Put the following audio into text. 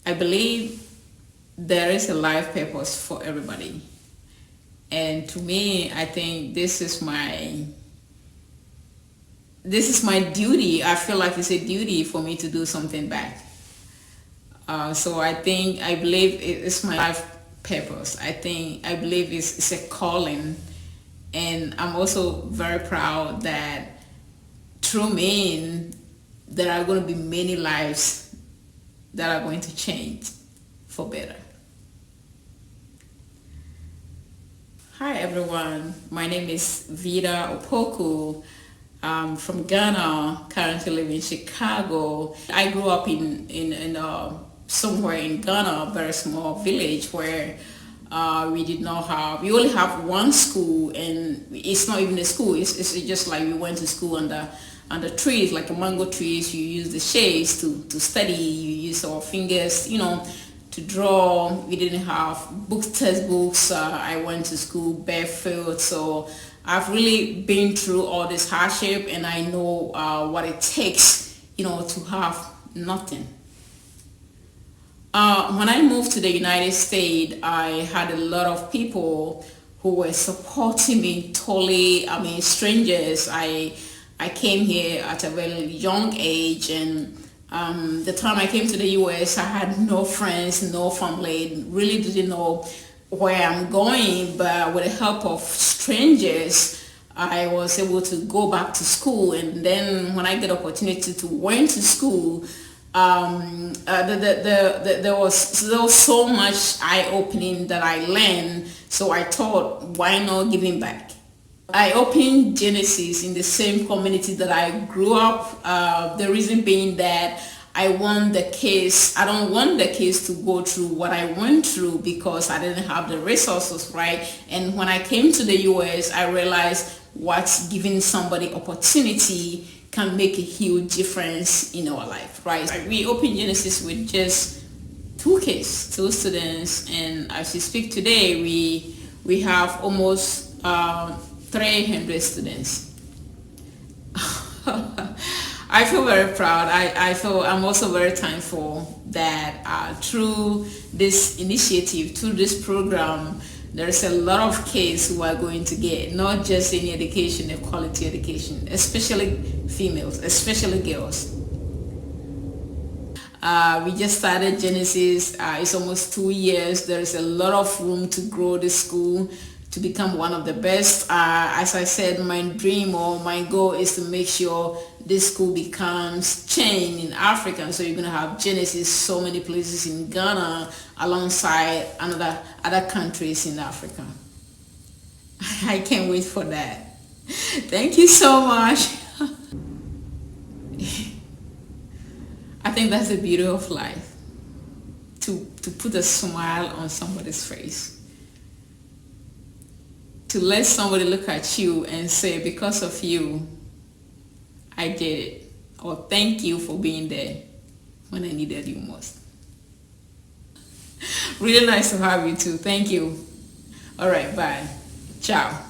I believe there is a life purpose for everybody. And to me, I think this is my duty. I feel like it's a duty for me to do something back. So I believe it's my life purpose. I believe it's a calling, and I'm also very proud that through me there are going to be many lives that are going to change for better. Hi everyone, my name is Vida Opoku. I'm from Ghana, currently live in Chicago. I grew up in somewhere in Ghana, a very small village where we only have one school, and it's not even a school. It's just like we went to school under trees, like a mango trees. You use the shades to study. You use our fingers, to draw. We didn't have textbooks. I went to school barefoot, so I've really been through all this hardship, and I know what it takes, to have nothing. When I moved to the United States, I had a lot of people who were supporting me totally. I mean, strangers. I came here at a very young age, and the time I came to the U.S., I had no friends, no family, really didn't know where I'm going. But with the help of strangers, I was able to go back to school. And then when I get opportunity to went to school, there was so much eye-opening that I learned. So I thought, why not giving back? I opened Genesis in the same community that I grew up. The reason being that I don't want the kids to go through what I went through, because I didn't have the resources, right? And when I came to the US, I realized what's giving somebody opportunity can make a huge difference in our life, right? We opened Genesis with just two students, and as we speak today, we have almost 300 students. I feel very proud. I'm also very thankful that through this initiative, through this program, there's a lot of kids who are going to get not just any education, a quality education, especially females, especially girls. We just started Genesis. It's almost 2 years. There is a lot of room to grow the school to become one of the best. As I said, my dream or my goal is to make sure this school becomes chain in Africa. So you're going to have Genesis so many places in Ghana alongside other countries in Africa. I can't wait for that. Thank you so much. I think that's the beauty of life, to put a smile on somebody's face. To let somebody look at you and say, because of you, I did it. Or thank you for being there when I needed you most. Really nice to have you too. Thank you. All right, bye. Ciao.